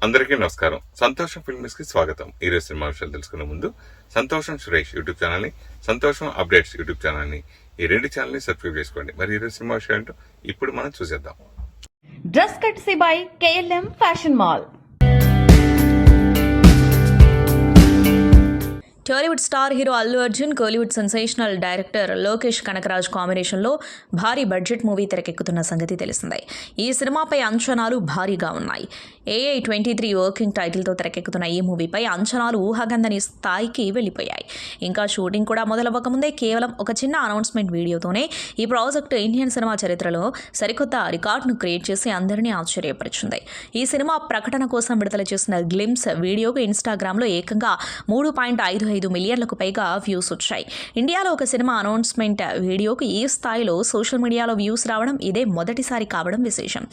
అందరికీ నమస్కారం. సంతోషం ఫిల్మ్స్ కి స్వాగతం. ఈరోజు సినిమా విషయాలు తెలుసుకునే ముందు సంతోషం సురేష్ యూట్యూబ్ ఛానల్ ని, సంతోషం అప్డేట్స్ యూట్యూబ్ ఛానల్ ని, ఈ రెండు ఛానల్ ని సబ్స్క్రైబ్ చేసుకోండి. మరి ఈరోజు సినిమా విషయం ఏంటో ఇప్పుడు మనం చూసేద్దాం. Dress courtesy by KLM fashion mall. Tollywood star hero Allu Arjun, Kollywood sensational director Lokesh Kanagaraj కాంబినేషన్లో భారీ బడ్జెట్ మూవీ తెరకెక్కుతున్న సంగతి తెలిసిందే. ఈ సినిమాపై అంచనాలు భారీగా ఉన్నాయి. AI-23 వర్కింగ్ టైటిల్తో తెరకెక్కుతున్న ఈ మూవీపై అంచనాలు ఊహాగందని స్థాయికి వెళ్ళిపోయాయి. ఇంకా షూటింగ్ కూడా మొదలవ్వకముందే కేవలం ఒక చిన్న అనౌన్స్మెంట్ వీడియోతోనే ఈ ప్రాజెక్టు ఇండియన్ సినిమా చరిత్రలో సరికొత్త రికార్డును క్రియేట్ చేసి అందరినీ ఆశ్చర్యపరిచింది. ఈ సినిమా ప్రకటన కోసం విడుదల చేసిన గ్లిమ్స్ వీడియోకు ఇన్స్టాగ్రామ్లో ఏకంగా 3.55 మిలియన్లకు పైగా వ్యూస్ వచ్చాయి. ఇండియాలో ఒక సినిమా అనౌన్స్మెంట్ వీడియోకు ఈ స్థాయిలో సోషల్ మీడియాలో వ్యూస్ రావడం ఇదే మొదటిసారి కావడం విశేషం.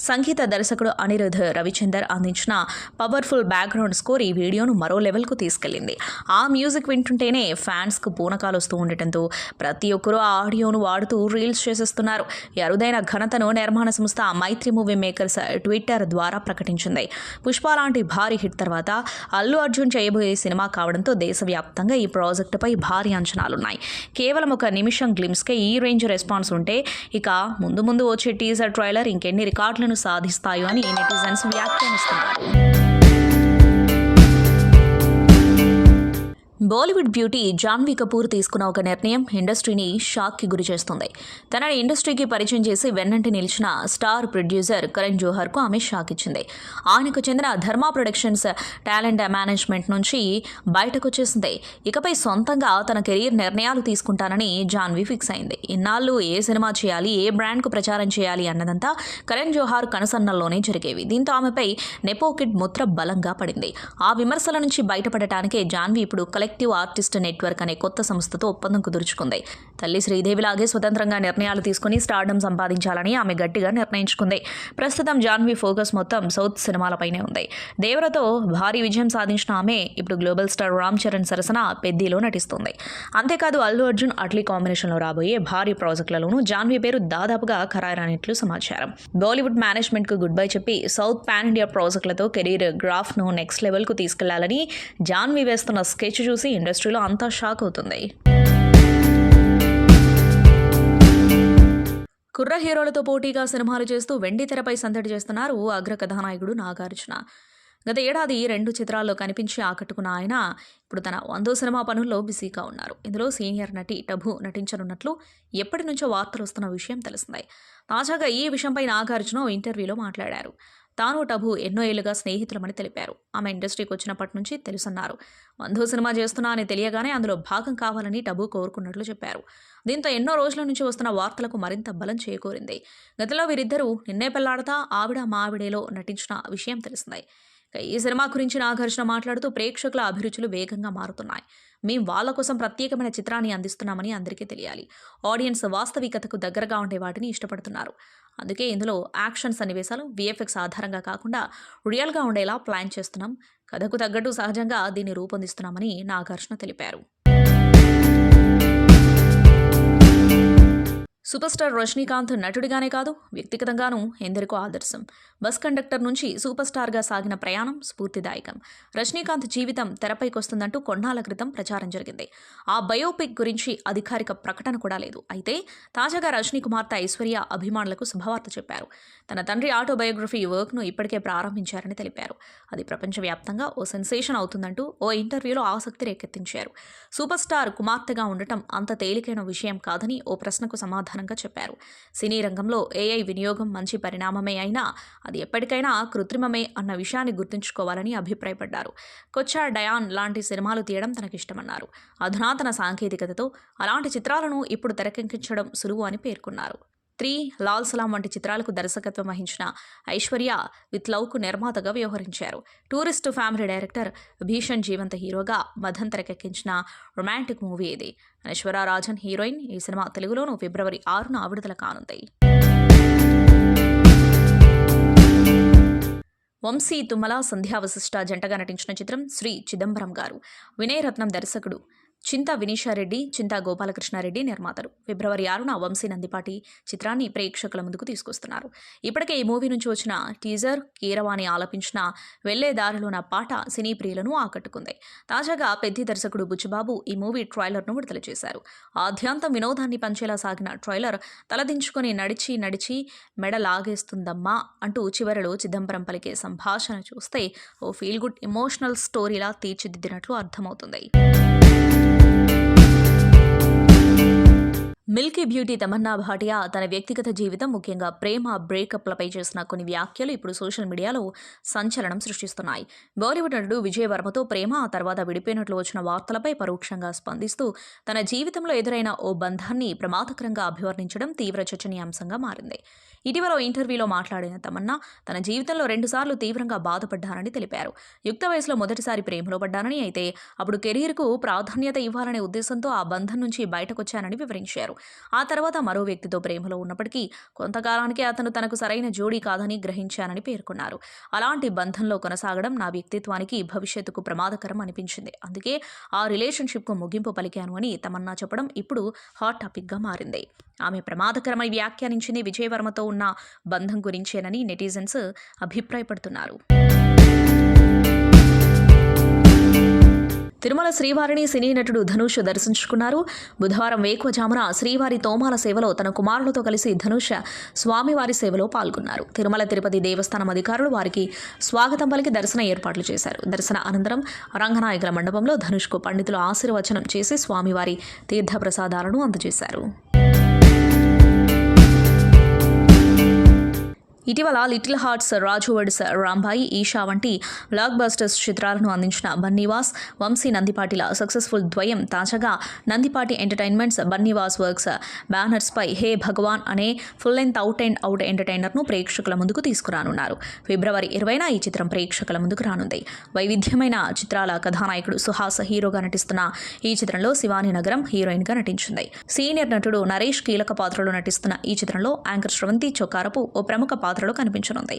సంగీత దర్శకుడు అనిరుద్ రవిచందర్ అందించిన పవర్ఫుల్ బ్యాక్గ్రౌండ్ స్కోర్ ఈ వీడియోను మరో లెవెల్కు తీసుకెళ్లింది. ఆ మ్యూజిక్ వింటుంటేనే ఫ్యాన్స్కు పూనకాలు వస్తూ ఉండటంతో ప్రతి ఒక్కరూ ఆ ఆడియోను వాడుతూ రీల్స్ చేసేస్తున్నారు. ఈ అరుదైన ఘనతను నిర్మాణ సంస్థ మైత్రి మూవీ మేకర్స్ ట్విట్టర్ ద్వారా ప్రకటించింది. పుష్ప లాంటి భారీ హిట్ తర్వాత అల్లు అర్జున్ చేయబోయే సినిమా కావడంతో దేశవ్యాప్తంగా ఈ ప్రాజెక్టుపై భారీ అంచనాలున్నాయి. కేవలం ఒక నిమిషం గ్లిమ్స్కే ఈ రేంజ్ రెస్పాన్స్ ఉంటే ఇక ముందు ముందు వచ్చే టీజర్ ట్రైలర్ ఇంకెన్ని రికార్డులను సాధిస్తాయో అని నెటిజన్స్ వ్యాఖ్యానిస్తున్నారు. బాలీవుడ్ బ్యూటీ జాన్వీ కపూర్ తీసుకున్న ఒక నిర్ణయం ఇండస్ట్రీని షాక్కి గురి చేస్తుంది. తనని ఇండస్ట్రీకి పరిచయం చేసి వెన్నంటి నిలిచిన స్టార్ ప్రొడ్యూసర్ కరణ్ జోహర్కు ఆమె షాక్ ఇచ్చింది. ఆయనకు చెందిన ధర్మా ప్రొడక్షన్స్ టాలెంట్ మేనేజ్మెంట్ నుంచి బయటకు వచ్చేసింది. ఇకపై సొంతంగా తన కెరీర్ నిర్ణయాలు తీసుకుంటానని జాన్వీ ఫిక్స్ అయింది. ఇన్నాళ్ళు ఏ సినిమా చేయాలి, ఏ బ్రాండ్కు ప్రచారం చేయాలి అన్నదంతా కరణ్ జోహర్ కనుసన్నల్లోనే జరిగేవి. దీంతో ఆమెపై నెపో కిడ్ ముద్ర బలంగా పడింది. ఆ విమర్శల నుంచి బయటపడటానికే జాన్వీ ఇప్పుడు కలెక్టివ్ ఆర్టిస్ట్ నెట్వర్క్ అనే కొత్త సంస్థతో ఒప్పందం కుదుర్చుకుంది. తల్లి శ్రీదేవిలాగే స్వతంత్రంగా నిర్ణయాలు తీసుకుని స్టార్డమ్ సంపాదించాలని ఆమె గట్టిగా నిర్ణయించుకుంది. ప్రస్తుతం జాన్వీ ఫోకస్ మొత్తం సౌత్ సినిమాలపైనే ఉంది. దేవరతో భారీ విజయం సాధించిన ఆమె ఇప్పుడు గ్లోబల్ స్టార్ రామ్ చరణ్ సరసన పెద్దిలో నటిస్తుంది. అంతేకాదు అల్లు అర్జున్ అట్లీ కాంబినేషన్లో రాబోయే భారీ ప్రాజెక్టులలోనూ జాన్వీ పేరు దాదాపుగా ఖరారైనట్లు సమాచారం. బాలీవుడ్ మేనేజ్మెంట్ కు గుడ్ బై చెప్పి సౌత్ పాన్ ఇండియా ప్రాజెక్టులతో కెరీర్ గ్రాఫ్ ను నెక్స్ట్ లెవెల్ కు తీసుకెళ్లాలని జాన్వీ వేస్తున్న స్కెచ్ చూసి ఇండస్ట్రీలో అంతా షాక్ అవుతుంది. కుర్ర హీరోలతో పోటీగా సినిమాలు చేస్తూ వెండి తెరపై సందడి చేస్తున్నారు అగ్ర కథానాయకుడు నాగార్జున. గత ఏడాది 2 చిత్రాల్లో కనిపించి ఆకట్టుకున్న ఆయన ఇప్పుడు తన 100వ సినిమా పనుల్లో బిజీగా ఉన్నారు. ఇందులో సీనియర్ నటి టబు నటించనున్నట్లు ఎప్పటి నుంచో వార్తలు వస్తున్న విషయం తెలిసిందే. తాజాగా ఈ విషయంపై నాగార్జున ఓ ఇంటర్వ్యూలో మాట్లాడారు. తాను టబు ఎన్నో ఏళ్లుగా స్నేహితులమని తెలిపారు. ఆమె ఇండస్ట్రీకి వచ్చినప్పటి నుంచి తెలుసన్నారు. 100వ సినిమా చేస్తున్నా అని తెలియగానే అందులో భాగం కావాలని టబు కోరుకున్నట్లు చెప్పారు. దీంతో ఎన్నో రోజుల నుంచి వస్తున్న వార్తలకు మరింత బలం చేకూరింది. గతంలో వీరిద్దరూ నిన్నే పెళ్లాడతా ఆవిడ మా ఆవిడేలో నటించిన విషయం తెలిసిందే. ఈ సినిమా గురించి నాగార్జున మాట్లాడుతూ ప్రేక్షకుల అభిరుచులు వేగంగా మారుతున్నాయి. మేం వాళ్ళ కోసం ప్రత్యేకమైన చిత్రాన్ని అందిస్తున్నామని అందరికీ తెలియాలి. ఆడియన్స్ వాస్తవికతకు దగ్గరగా ఉండే వాటిని ఇష్టపడుతున్నారు. అందుకే ఇందులో యాక్షన్ సన్నివేశాలు VFX ఆధారంగా కాకుండా రియల్గా ఉండేలా ప్లాన్ చేస్తున్నాం. కథకు తగ్గట్టు సహజంగా దీన్ని రూపొందిస్తున్నామని నాగార్జున తెలిపారు. సూపర్ స్టార్ రజనీకాంత్ నటుడిగానే కాదు వ్యక్తిగతంగానూ ఎందరికో ఆదర్శం. బస్ కండక్టర్ నుంచి సూపర్ స్టార్గా సాగిన ప్రయాణం స్ఫూర్తిదాయకం. రజనీకాంత్ జీవితం తెరపైకొస్తుందంటూ కొన్నాళ్ల క్రితం ప్రచారం జరిగింది. ఆ బయోపిక్ గురించి అధికారిక ప్రకటన కూడా లేదు. అయితే తాజాగా రజనీ కుమార్తె ఐశ్వర్య అభిమానులకు శుభవార్త చెప్పారు. తన తండ్రి ఆటోబయోగ్రఫీ వర్క్ను ఇప్పటికే ప్రారంభించారని తెలిపారు. అది ప్రపంచవ్యాప్తంగా ఓ సెన్సేషన్ అవుతుందంటూ ఓ ఇంటర్వ్యూలో ఆసక్తి రేకెత్తించారు. సూపర్ స్టార్ కుమార్తెగా ఉండటం అంత తేలికైన విషయం కాదని ఓ ప్రశ్నకు సమాధానం చెప్పారు. సినీ రంగంలో AI వినియోగం మంచి పరిణామమే అయినా అది ఎప్పటికైనా కృత్రిమమే అన్న విషయాన్ని గుర్తుంచుకోవాలని అభిప్రాయపడ్డారు. కొచ్చా డయాన్ లాంటి సినిమాలు తీయడం తనకిష్టమన్నారు. అధునాతన సాంకేతికతతో అలాంటి చిత్రాలను ఇప్పుడు తెరకెక్కించడం సులువు అని పేర్కొన్నారు. 3, లాల్ సలాం వంటి చిత్రాలకు దర్శకత్వం వహించిన ఐశ్వర్య విత్ లవ్కు నిర్మాతగా వ్యవహరించారు. టూరిస్ట్ ఫ్యామిలీ డైరెక్టర్ భీషణ్ జీవంత హీరోగా మదన్ తెరకెక్కించిన రొమాంటిక్ మూవీ ఇది. ఐశ్వర్య రాజన్ హీరోయిన్. ఈ సినిమా తెలుగులోనూ ఫిబ్రవరి 6న విడుదల కానుంది. వంశీ తుమ్మల సంధ్యా వశిష్ఠ జంటగా నటించిన చిత్రం శ్రీ చిదంబరం గారు. వినయ్ రత్నం దర్శకుడు. చింతా వినీషారెడ్డి, చింతా గోపాలకృష్ణారెడ్డి నిర్మాతలు. ఫిబ్రవరి 6న వంశీ నందిపాటి చిత్రాన్ని ప్రేక్షకుల ముందుకు తీసుకొస్తున్నారు. ఇప్పటికే ఈ మూవీ నుంచి వచ్చిన టీజర్, కీరవాణి ఆలపించిన వెళ్లే దారిలోన పాట సినీ ప్రియులను ఆకట్టుకుంది. తాజాగా పెద్ది దర్శకుడు బుచ్చిబాబు ఈ మూవీ ట్రైలర్ను విడుదల చేశారు. ఆద్యాంతం వినోదాన్ని పంచేలా సాగిన ట్రైలర్ తలదించుకొని నడిచి నడిచి మెడ లాగేస్తుందమ్మా అంటూ చివరిలో చిదంబరం పలికే సంభాషణ చూస్తే ఓ ఫీల్ గుడ్ ఎమోషనల్ స్టోరీలా తీర్చిదిద్దినట్లు అర్థమవుతుంది. మిల్కీ బ్యూటీ తమన్నా భాటియా తన వ్యక్తిగత జీవితం, ముఖ్యంగా ప్రేమ బ్రేకప్లపై చేసిన కొన్ని వ్యాఖ్యలు ఇప్పుడు సోషల్ మీడియాలో సంచలనం సృష్టిస్తున్నాయి. బాలీవుడ్ నటుడు విజయ్ వర్మతో ప్రేమ, ఆ తర్వాత విడిపోయినట్లు వచ్చిన వార్తలపై పరోక్షంగా స్పందిస్తూ తన జీవితంలో ఎదురైన ఓ బంధాన్ని ప్రమాదకరంగా అభివర్ణించడం తీవ్ర చర్చనీయాంశంగా మారింది. ఇటీవల ఇంటర్వ్యూలో మాట్లాడిన తమన్నా తన జీవితంలో 2 సార్లు తీవ్రంగా బాధపడ్డానని తెలిపారు. యుక్త వయసులో మొదటిసారి ప్రేమలో పడ్డానని, అయితే అప్పుడు కెరీర్కు ప్రాధాన్యత ఇవ్వాలనే ఉద్దేశంతో ఆ బంధం నుంచి బయటకొచ్చానని వివరించారు. ఆ తర్వాత మరో వ్యక్తితో ప్రేమలో ఉన్నప్పటికీ కొంతకాలానికి అతను తనకు సరైన జోడీ కాదని గ్రహించానని పేర్కొన్నారు. అలాంటి బంధంలో కొనసాగడం నా వ్యక్తిత్వానికి, భవిష్యత్తుకు ప్రమాదకరం అనిపించింది. అందుకే ఆ రిలేషన్షిప్కు ముగింపు పలికాను అని తమన్నా చెప్పడం ఇప్పుడు హాట్ టాపిక్గా మారింది. ఆమె ప్రమాదకరమని వ్యాఖ్యానించింది విజయ్ వర్మతో ఉన్న బంధం గురించేనని నెటిజన్స్ అభిప్రాయపడుతున్నారు. తిరుమల శ్రీవారిని సినీ నటుడు ధనుష్ దర్శించుకున్నారు. బుధవారం వేకువజామున శ్రీవారి తోమాల సేవలో తన కుమారులతో కలిసి ధనుష్ స్వామివారి సేవలో పాల్గొన్నారు. తిరుమల తిరుపతి దేవస్థానం అధికారులు వారికి స్వాగతం పలికి దర్శన ఏర్పాట్లు చేశారు. దర్శన అనంతరం రంగనాయకుల మండపంలో ధనుష్కు పండితులు ఆశీర్వచనం చేసి స్వామివారి తీర్థప్రసాదాలను అందజేశారు. ఇటీవల లిటిల్ హార్ట్స్, రాజు వెడ్స్ రాంబాయి, ఈషా వంటి బ్లాక్ బస్టర్స్ చిత్రాలను అందించిన బన్నీవాస్, వంశీ నందిపాటిల సక్సెస్ఫుల్ ద్వయం తాజాగా నందిపాటి ఎంటర్టైన్మెంట్స్ బన్నీవాస్ వర్క్స్ బ్యానర్స్పై హే భగవాన్ అనే full length out and out ఎంటర్టైనర్ను ప్రేక్షకుల ముందుకు తీసుకురానున్నారు. ఫిబ్రవరి 20న ఈ చిత్రం ప్రేక్షకుల ముందుకు రానుంది. వైవిధ్యమైన చిత్రాల కథానాయకుడు సుహాస్ హీరోగా నటిస్తున్న ఈ చిత్రంలో శివాని నగరం హీరోయిన్గా నటించింది. సీనియర్ నటుడు నరేష్ కీలక పాత్రలో నటిస్తున్న ఈ చిత్రంలో యాంకర్ శ్రవంతి చొక్కారపు ఓ ప్రముఖ పాత్రలో కనిపించనుంది.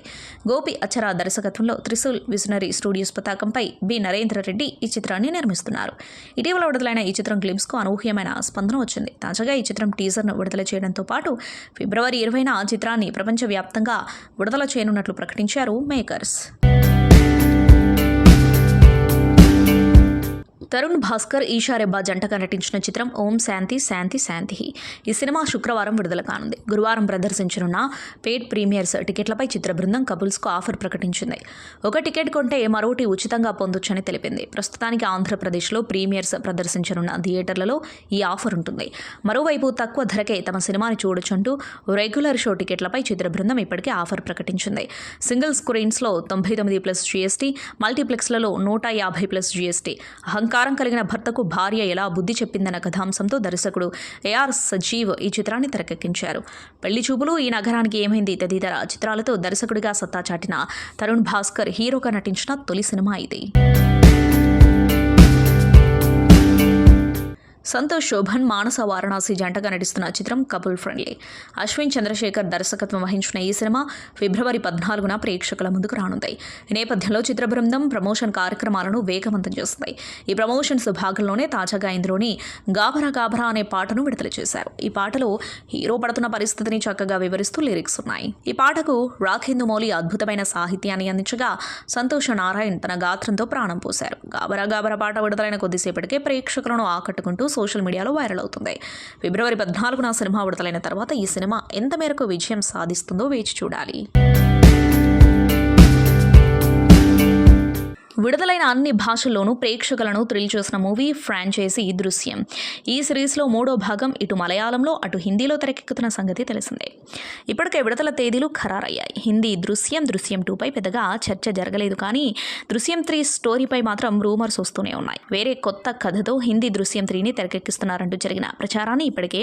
గోపి అచ్చరా దర్శకత్వంలో త్రిశూల్ విజనరీ స్టూడియోస్ పతాకంపై బి నరేంద్ర రెడ్డి ఈ చిత్రాన్ని నిర్మిస్తున్నారు. ఇటీవల విడుదలైన ఈ చిత్రం గ్లిమ్స్కు అనూహ్యమైన స్పందన వచ్చింది. తాజాగా ఈ చిత్రం టీజర్ను విడుదల చేయడంతో పాటు ఫిబ్రవరి 20న చిత్రాన్ని ప్రపంచవ్యాప్తంగా విడుదల చేయనున్నట్లు ప్రకటించారు మేకర్స్. తరుణ్ భాస్కర్, ఈషా రెబ్బా జంటగా నటించిన చిత్రం ఓం శాంతి శాంతి శాంతి. ఈ సినిమా శుక్రవారం విడుదల కానుంది. గురువారం ప్రదర్శించనున్న పెయిడ్ ప్రీమియర్స్ టికెట్లపై చిత్ర బృందం కపుల్స్కు ఆఫర్ ప్రకటించింది. ఒక టికెట్ కొంటే మరొకటి ఉచితంగా పొందొచ్చని తెలిపింది. ప్రస్తుతానికి ఆంధ్రప్రదేశ్లో ప్రీమియర్స్ ప్రదర్శించనున్న థియేటర్లలో ఈ ఆఫర్ ఉంటుంది. మరోవైపు తక్కువ ధరకే తమ సినిమాని చూడొచ్చంటూ రెగ్యులర్ షో టికెట్లపై చిత్ర బృందం ఇప్పటికే ఆఫర్ ప్రకటించింది. సింగిల్ స్క్రీన్స్లో 99+ GST, మల్టీప్లెక్స్లలో 150+ GST. అహంకారం కలిగిన భర్తకు భార్య ఎలా బుద్ధి చెప్పిందన్న కథాంశంతో దర్శకుడు AR సజీవ్ ఈ చిత్రాన్ని తెరకెక్కించారు. పెళ్లి చూపులు, ఈ నగరానికి ఏమైంది తదితర చిత్రాలతో దర్శకుడిగా సత్తా చాటిన తరుణ్ భాస్కర్ హీరోగా నటించిన తొలి సినిమా ఇది. సంతోష్ శోభన్, మానస వారణాసి జంటగా నటిస్తున్న చిత్రం కపుల్ ఫ్రెండ్లీ. అశ్విన్ చంద్రశేఖర్ దర్శకత్వం వహించిన ఈ సినిమా ఫిబ్రవరి 14న ప్రేక్షకుల ముందుకు రానుంది. ఈ నేపథ్యంలో చిత్ర బృందం ప్రమోషన్ కార్యక్రమాలను వేగవంతం చేస్తుంది. ఈ ప్రమోషన్స్ భాగంలోనే తాజాగా ఇందులోని గాబరా గాబరా అనే పాటను విడుదల చేశారు. ఈ పాటలో హీరో పడుతున్న పరిస్థితిని చక్కగా వివరిస్తూ లిరిక్స్ ఉన్నాయి. ఈ పాటకు రాఖేందు మౌలి అద్భుతమైన సాహిత్యాన్ని అందించగా సంతోష్ నారాయణ్ తన గాత్రంతో ప్రాణం పోశారు. గాబరా గాబరా పాట విడుదలైన కొద్దిసేపటికే ప్రేక్షకులను ఆకట్టుకుంటూ సోషల్ మీడియాలో వైరల్ అవుతుంది. ఫిబ్రవరి 14న సినిమా విడుదలైన తర్వాత ఈ సినిమా ఎంత మేరకు విజయం సాధిస్తుందో వేచి చూడాలి. విడుదలైన అన్ని భాషల్లోనూ ప్రేక్షకులను థ్రిల్ చేసిన మూవీ ఫ్రాంచైజీ దృశ్యం. ఈ సిరీస్లో 3వ భాగం ఇటు మలయాళంలో అటు హిందీలో తెరకెక్కుతున్న సంగతి తెలిసిందే. ఇప్పటికే విడుదల తేదీలు ఖరారయ్యాయి. హిందీ దృశ్యం 2పై పెద్దగా చర్చ జరగలేదు, కానీ దృశ్యం 3 స్టోరీపై మాత్రం రూమర్స్ వస్తూనే ఉన్నాయి. వేరే కొత్త కథతో హిందీ దృశ్యం 3ని తెరకెక్కిస్తున్నారంటూ జరిగిన ప్రచారాన్ని ఇప్పటికే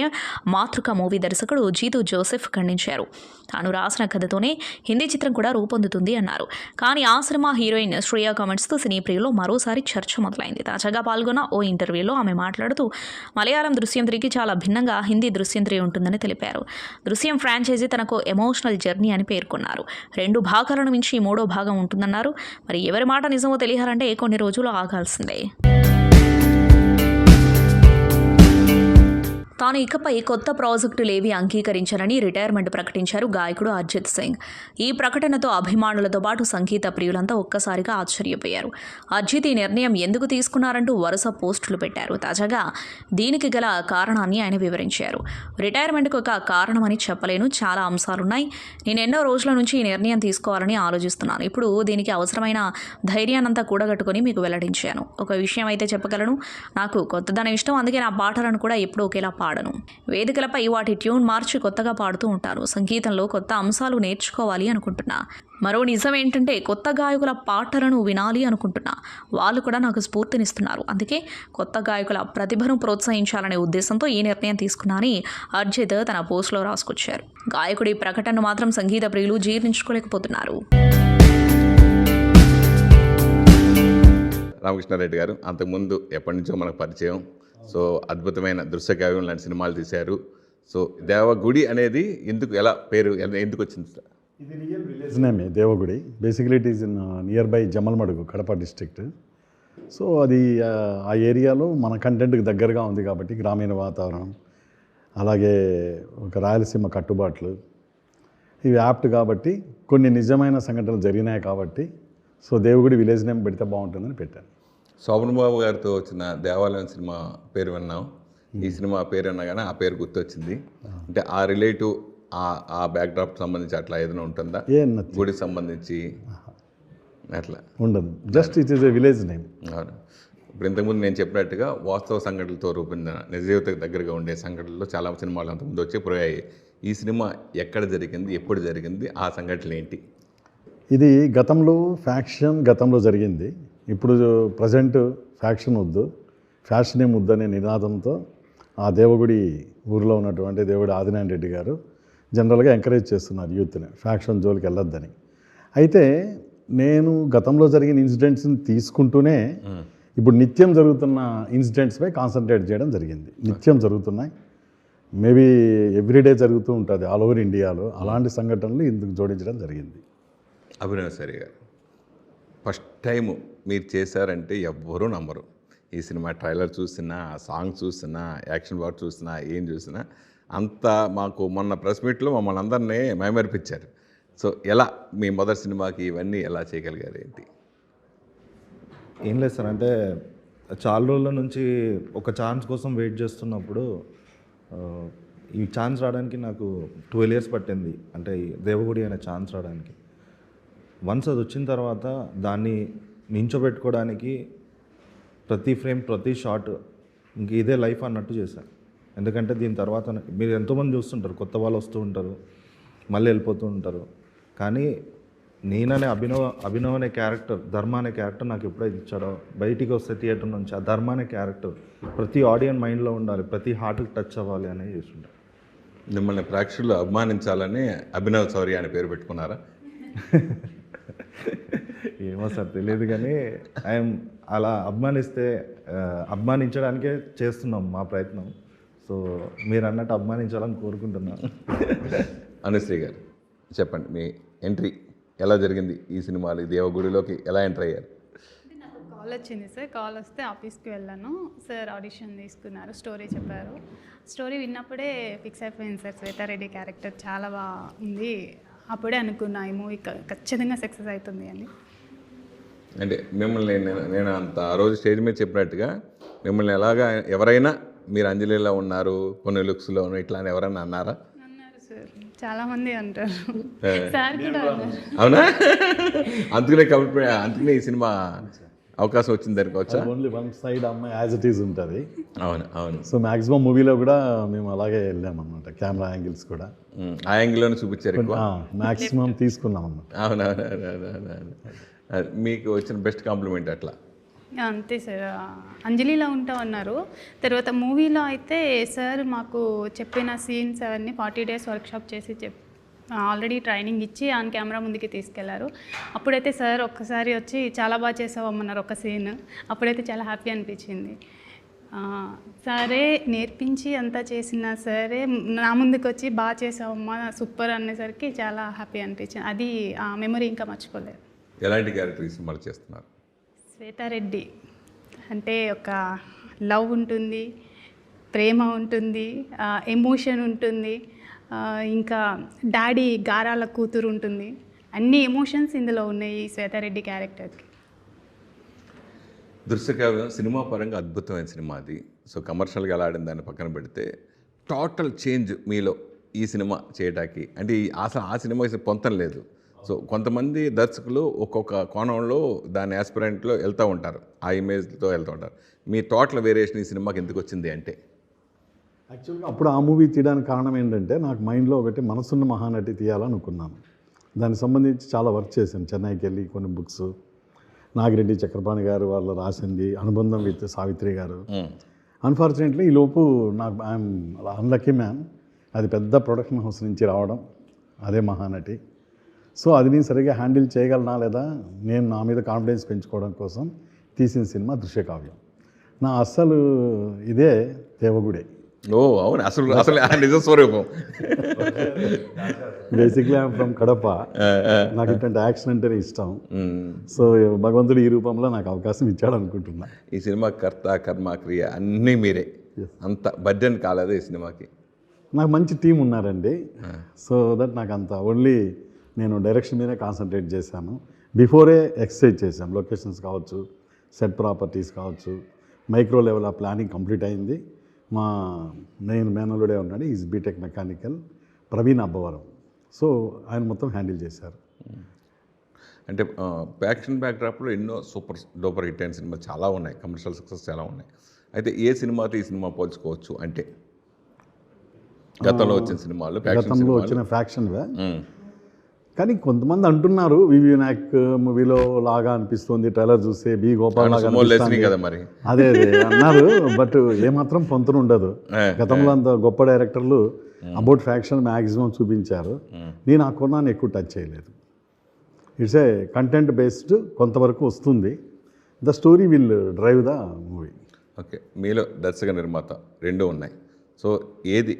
మాతృక మూవీ దర్శకుడు జీతూ జోసెఫ్ ఖండించారు. తాను రాసిన కథతోనే హిందీ చిత్రం కూడా రూపొందుతుంది అన్నారు. కానీ ఆ సినిమా హీరోయిన్ శ్రేయా కామెంట్స్తో సినీ ప్రియుల్లో మరోసారి చర్చ మొదలైంది. తాజాగా పాల్గొన్న ఓ ఇంటర్వ్యూలో ఆమె మాట్లాడుతూ మలయాళం దృశ్యం 3కి చాలా భిన్నంగా హిందీ దృశ్యం 3 ఉంటుందని తెలిపారు. దృశ్యం ఫ్రాంచైజీ తనకు ఎమోషనల్ జర్నీ అని పేర్కొన్నారు. 2 భాగాలను మించి 3వ భాగం ఉంటుందన్నారు. మరి ఎవరి మాట నిజమో తెలియాలంటే కొన్ని రోజులు ఆగాల్సిందే. తాను ఇకపై కొత్త ప్రాజెక్టులేవీ అంగీకరించారని రిటైర్మెంట్ ప్రకటించారు గాయకుడు అర్జిత్ సింగ్. ఈ ప్రకటనతో అభిమానులతో పాటు సంగీత ప్రియులంతా ఒక్కసారిగా ఆశ్చర్యపోయారు. అర్జిత్ ఈ నిర్ణయం ఎందుకు తీసుకున్నారంటూ వరుస పోస్టులు పెట్టారు. తాజాగా దీనికి గల కారణాన్ని ఆయన వివరించారు. రిటైర్మెంట్కు ఒక కారణమని చెప్పలేను, చాలా అంశాలున్నాయి. నేను ఎన్నో రోజుల నుంచి ఈ నిర్ణయం తీసుకోవాలని ఆలోచిస్తున్నాను. ఇప్పుడు దీనికి అవసరమైన ధైర్యాన్నంతా కూడగట్టుకుని మీకు వెల్లడించాను. ఒక విషయం అయితే చెప్పగలను, నాకు కొత్తదనం ఇష్టం, అందుకే నా పాటలను కూడా ఎప్పుడూ ఒకేలా పాడను. వేదికలపై వాటి ట్యూన్ మార్చి కొత్తగా పాడుతూ ఉంటాను. సంగీతంలో కొత్త అంశాలు నేర్చుకోవాలి అనుకుంటున్నా. మరో నిజం ఏంటంటే కొత్త గాయకుల పాటలను వినాలి అనుకుంటున్నా. వాళ్ళు కూడా నాకు స్ఫూర్తినిస్తున్నారు. అందుకే కొత్త గాయకుల ప్రతిభను ప్రోత్సహించాలనే ఉద్దేశంతో ఈ నిర్ణయం తీసుకున్నానని అర్జిత్ తన పోస్టులో రాసుకొచ్చారు. గాయకుడి ప్రకటనను మాత్రం సంగీత ప్రియులు జీర్ణించుకోలేకపోతున్నారు. రామకృష్ణారెడ్డి గారు అంతకుముందు ఎప్పటి నుంచో మనకు పరిచయం. సో అద్భుతమైన దృశ్యకావ్యం లాంటి సినిమాలు తీశారు. సో దేవగుడి అనేది ఎలా పేరు ఎందుకు వచ్చింది సార్? ఇది రియల్ విలేజ్ నేమే Devagudi. Basically it is in nearby Jammalamadugu, Kadapa district. So అది ఆ ఏరియాలో మన కంటెంట్కి దగ్గరగా ఉంది కాబట్టి గ్రామీణ వాతావరణం, అలాగే ఒక రాయలసీమ కట్టుబాట్లు ఇవి యాప్ట్ కాబట్టి కొన్ని నిజమైన సంఘటనలు జరిగినాయి కాబట్టి సో దేవగుడి విలేజ్ నేమ్ పెడితే బాగుంటుందని పెట్టాను. శోభన్ బాబు గారితో వచ్చిన దేవాలయం సినిమా పేరు విన్నాం. ఈ సినిమా పేరు విన్నా కానీ ఆ పేరు గుర్తొచ్చింది. అంటే ఆ రిలేటివ్ ఆ బ్యాక్డ్రాప్ సంబంధించి అట్లా ఏదైనా ఉంటుందా? గుడికి సంబంధించి అట్లా ఉండదు, just it is a village name. అవును. ఇప్పుడు ఇంతకుముందు నేను చెప్పినట్టుగా వాస్తవ సంఘటనలతో రూపొందిన నిజ జీవితకు దగ్గరగా ఉండే సంఘటనలో చాలా సినిమాలు అంతకుముందు వచ్చి పోయాయి. ఈ సినిమా ఎక్కడ జరిగింది, ఎప్పుడు జరిగింది, ఆ సంఘటనలు ఏంటి? ఇది గతంలో గతంలో జరిగింది. ఇప్పుడు ప్రజెంట్ ఫ్యాక్షన్ వద్దు, ఫ్యాషనే ముద్దు అనే నినాదంతో ఆ దేవగుడి ఊరిలో ఉన్నటువంటి దేవుడు ఆదినారాయణ రెడ్డి గారు జనరల్గా ఎంకరేజ్ చేస్తున్నారు యూత్ని ఫ్యాక్షన్ జోలికి వెళ్ళొద్దని. అయితే నేను గతంలో జరిగిన ఇన్సిడెంట్స్ని తీసుకుంటూనే ఇప్పుడు నిత్యం జరుగుతున్న ఇన్సిడెంట్స్పై కాన్సన్ట్రేట్ చేయడం జరిగింది. నిత్యం జరుగుతున్నాయి, మేబీ ఎవ్రీడే జరుగుతూ ఉంటుంది ఆల్ ఓవర్ ఇండియాలో. అలాంటి సంఘటనలు ఇందుకు జోడించడం జరిగింది. అభినవ్ సరి గారు, ఫస్ట్ టైం మీరు చేశారంటే ఎవ్వరూ నమ్మరు. ఈ సినిమా ట్రైలర్ చూసినా, సాంగ్ చూసినా, యాక్షన్ బాట్ చూసినా, ఏం చూసినా అంతా మాకు మొన్న ప్రెస్ మీట్లో మమ్మల్ని అందరినీ మైమరిపించారు. సో ఎలా మీ మొదటి సినిమాకి ఇవన్నీ ఎలా చేయగలిగారు ఏంటి? ఏం లేదు సార్, అంటే చాలా రోజుల నుంచి ఒక ఛాన్స్ కోసం వెయిట్ చేస్తున్నప్పుడు ఈ ఛాన్స్ రావడానికి నాకు 12 years పట్టింది. అంటే ఈ దేవగుడి అనే ఛాన్స్ రావడానికి. వన్స్ అది వచ్చిన తర్వాత దాన్ని నించోబెట్టుకోవడానికి ప్రతి ఫ్రేమ్, ప్రతి షాట్ ఇంక ఇదే లైఫ్ అన్నట్టు చేశాను. ఎందుకంటే దీని తర్వాత మీరు ఎంతోమంది చూస్తుంటారు, కొత్త వాళ్ళు వస్తూ ఉంటారు, మళ్ళీ వెళ్ళిపోతూ ఉంటారు. కానీ నేననే అభినవ్ అనే క్యారెక్టర్, ధర్మ అనే క్యారెక్టర్ నాకు ఎప్పుడైతే ఇచ్చాడో, బయటికి వస్తే థియేటర్ నుంచి ఆ ధర్మ అనే క్యారెక్టర్ ప్రతి ఆడియన్స్ మైండ్లో ఉండాలి, ప్రతి హార్ట్కి టచ్ అవ్వాలి అనేది చేస్తుంటారు. మిమ్మల్ని ప్రేక్షకులు అభిమానించాలని అభినవ్ సౌర్య అని పేరు పెట్టుకున్నారా? ఏమో సార్ తెలియదు, కానీ ఐఎమ్ అలా అభిమానించడానికే చేస్తున్నాం మా ప్రయత్నం. సో మీరు అన్నట్టు అభిమానించాలని కోరుకుంటున్నాను. అనుశ్రీ గారు చెప్పండి, మీ ఎంట్రీ ఎలా జరిగింది ఈ సినిమాలు? దేవగుడిలోకి ఎలా ఎంటర్ అయ్యారు? నాకు కాల్ వచ్చింది సార్. కాల్ వస్తే ఆఫీస్కి వెళ్ళాను. సార్ ఆడిషన్ తీసుకున్నారు, స్టోరీ చెప్పారు. స్టోరీ విన్నప్పుడే ఫిక్స్ అయిపోయింది సార్, శ్వేతారెడ్డి క్యారెక్టర్ చాలా బాగుంది. అప్పుడే అనుకున్నా ఈ మూవీ ఖచ్చితంగా సక్సెస్ అవుతుంది అని. అంటే మిమ్మల్ని నేను అంత ఆ రోజు స్టేజ్ మీద చెప్పినట్టుగా మిమ్మల్ని ఎలాగా ఎవరైనా మీరు అంజలిలో ఉన్నారు, కొన్ని లుక్స్లో ఇట్లా అని ఎవరైనా అన్నారా? అన్నారు సార్, చాలా మంది అంటారు. సార్ కూడా అన్నారు. అవునా? అందుకనే ఈ సినిమా అవకాశం వచ్చింది అనుకోవచ్చా? ఓన్లీ వన్ సైడ్ అమ్మాయి యాజ్ ఇట్ ఈజ్ ఉంటుంది. అవును అవును. సో మ్యాక్సిమం మూవీలో కూడా మేము అలాగే వెళ్ళామన్నమాట. కెమెరా యాంగిల్స్ కూడా ఆ యాంగిల్లోనే చూపించారు, మ్యాక్సిమం తీసుకున్నాం అన్నమాట. అవునవును. మీకు వచ్చిన బెస్ట్ కాంప్లిమెంట్ అట్లా? అంతే సార్, అంజలిలో ఉంటాం అన్నారు. తర్వాత మూవీలో అయితే సార్ మాకు చెప్పిన సీన్స్ అవన్నీ 40 days వర్క్షాప్ చేసి ఆల్రెడీ ట్రైనింగ్ ఇచ్చి ఆన్ కెమెరా ముందుకి తీసుకెళ్లారు. అప్పుడైతే సార్ ఒక్కసారి వచ్చి చాలా బాగా చేసావమ్మన్నారు ఒక సీన్. అప్పుడైతే చాలా హ్యాపీ అనిపించింది. సరే నేర్పించి అంతా చేసిన సరే నా ముందుకు వచ్చి బాగా చేసావమ్మా సూపర్ అనేసరికి చాలా హ్యాపీ అనిపించింది. అది ఆ మెమరీ ఇంకా మర్చిపోలేదు. ఎలాంటి క్యారెక్టర్ ఈ సినిమాలు చేస్తున్నారు? శ్వేతారెడ్డి అంటే ఒక లవ్ ఉంటుంది, ప్రేమ ఉంటుంది, ఎమోషన్ ఉంటుంది, ఇంకా డాడీ గారాల కూతురు ఉంటుంది. అన్ని ఎమోషన్స్ ఇందులో ఉన్నాయి ఈ శ్వేతారెడ్డి క్యారెక్టర్కి. దృశ్యకావ్యం సినిమా పరంగా అద్భుతమైన సినిమా అది. సో కమర్షియల్గా ఎలా ఆడిన దాన్ని పక్కన పెడితే టోటల్ చేంజ్ మీలో ఈ సినిమా చేయడానికి, అంటే అసలు ఆ సినిమాకి పొంతం లేదు. సో కొంతమంది దర్శకులు ఒక్కొక్క కోణంలో దాని యాస్పిరెంట్లో వెళ్తూ ఉంటారు, ఆ ఇమేజ్తో వెళ్తూ ఉంటారు. మీ టోటల్ వేరియేషన్ ఈ సినిమాకి ఎందుకు వచ్చింది అంటే? యాక్చువల్గా అప్పుడు ఆ మూవీ తీయడానికి కారణం ఏంటంటే నాకు మైండ్లో ఒకటి మనసున్న మహానటి తీయాలనుకున్నాను. దానికి సంబంధించి చాలా వర్క్ చేశాను. చెన్నైకి వెళ్ళి కొన్ని బుక్స్, నాగిరెడ్డి చక్రపాణి గారు వాళ్ళు రాసింది, అనుబంధం విత్ సావిత్రి గారు. అన్ఫార్చునేట్లీ ఈ లోపు నాకు ఐఎమ్ అన్లక్కీ మ్యాన్, అది పెద్ద ప్రొడక్షన్ హౌస్ నుంచి రావడం, అదే మహానటి. సో అది నేను సరిగ్గా హ్యాండిల్ చేయగలనా లేదా, నేను నా మీద కాన్ఫిడెన్స్ పెంచుకోవడం కోసం తీసిన సినిమా దృశ్యకావ్యం. నా అస్సలు ఇదే దేవగుడే. ఓ అవును, అసలు అసలు నిజ స్వరూపం. Basically I'm from Kadapa. నాకు ఇట్లాంటి యాక్షన్ అంటేనే ఇష్టం. సో భగవంతుడు ఈ రూపంలో నాకు అవకాశం ఇచ్చాడు అనుకుంటున్నా. ఈ సినిమా కర్త కర్మ క్రియ అన్నీ మీరే, అంత బర్డెన్ కాలేదు ఈ సినిమాకి? నాకు మంచి టీం ఉన్నారండి. సో దట్ నాకు అంత ఓన్లీ నేను డైరెక్షన్ మీదే కాన్సన్ట్రేట్ చేశాను. బిఫోరే ఎక్సర్సైజ్ చేశాను. లొకేషన్స్ కావచ్చు, సెట్ ప్రాపర్టీస్ కావచ్చు, మైక్రో లెవెల్ ఆ ప్లానింగ్ కంప్లీట్ అయింది. మా నేను మేనలుడే ఉన్నాడు, is BTech mechanical, Praveen Abbavaram. So ఆయన మొత్తం హ్యాండిల్ చేశారు. అంటే యాక్షన్ బ్యాక్డ్రాప్లో ఎన్నో సూపర్ డూపర్ హిట్ అయిన సినిమా చాలా ఉన్నాయి, కమర్షియల్ సక్సెస్ చాలా ఉన్నాయి. అయితే ఏ సినిమాతో ఈ సినిమా పోల్చుకోవచ్చు అంటే? గతంలో వచ్చిన సినిమాలు, గతంలో వచ్చిన ఫ్యాక్షన్వే. కానీ కొంతమంది అంటున్నారు వివినాయక్ మూవీలో లాగా అనిపిస్తుంది, ట్రైలర్ చూస్తే బి గోపాల్ లాగా కదా మరి. అదే అన్నారు. బట్ ఏమాత్రం పొంతన ఉండదు. గతంలో అంత గొప్ప డైరెక్టర్లు అబౌట్ ఫ్యాక్షన్ మ్యాక్సిమం చూపించారు. నేను ఆ కొన్నాన్ని ఎక్కువ టచ్ చేయలేదు. ఇట్స్ ఏ కంటెంట్ బేస్డ్, కొంతవరకు వస్తుంది. The story will drive the movie. Okay, మీలో దర్శక నిర్మాత రెండు ఉన్నాయి. సో ఏది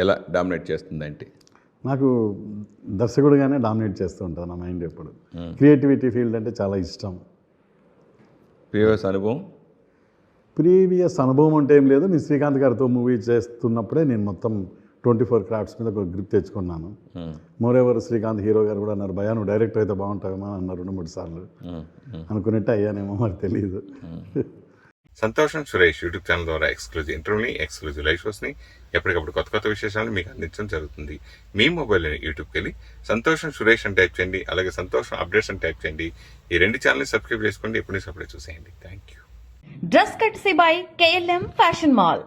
ఎలా డామినేట్ చేస్తుంది అంటే? నాకు దర్శకుడిగానే డామినేట్ చేస్తూ ఉంటాను నా మైండ్ ఎప్పుడు. క్రియేటివిటీ ఫీల్డ్ అంటే చాలా ఇష్టం. ప్రీవియస్ అనుభవం అంటే ఏం లేదు. నేను శ్రీకాంత్ గారితో మూవీ చేస్తున్నప్పుడే నేను మొత్తం 24 క్రాఫ్ట్స్ మీద ఒక గ్రిప్ తెచ్చుకున్నాను. మోరెవర్ శ్రీకాంత్ హీరో గారు కూడా అన్నారు, భయా నువ్వు డైరెక్టర్ అయితే బాగుంటావేమో అని అన్నారు 2-3 సార్లు. అనుకున్నట్టు అయ్యానేమో మరి తెలియదు. సంతోషం సురేష్ యూట్యూబ్ ఛానల్ ద్వారా ఎక్స్క్లూజివ్ ఇంటర్వ్యూని, ఎక్స్క్లూజివ్ లైవ్ షోస్ని, ఎప్పటికప్పుడు కొత్త కొత్త విశేషాలను మీకు అందించడం జరుగుతుంది. మీ మొబైల్లోని యూట్యూబ్కి వెళ్ళి సంతోషం సురేష్ అని టైప్ చేయండి, అలాగే సంతోషం అప్డేట్స్ అని టైప్ చేయండి. ఈ 2 ఛానల్ని సబ్స్క్రైబ్ చేసుకోండి, ఎప్పుడు అప్పుడే చూసేయండి. Thank you. Dress courtesy by KLM fashion mall.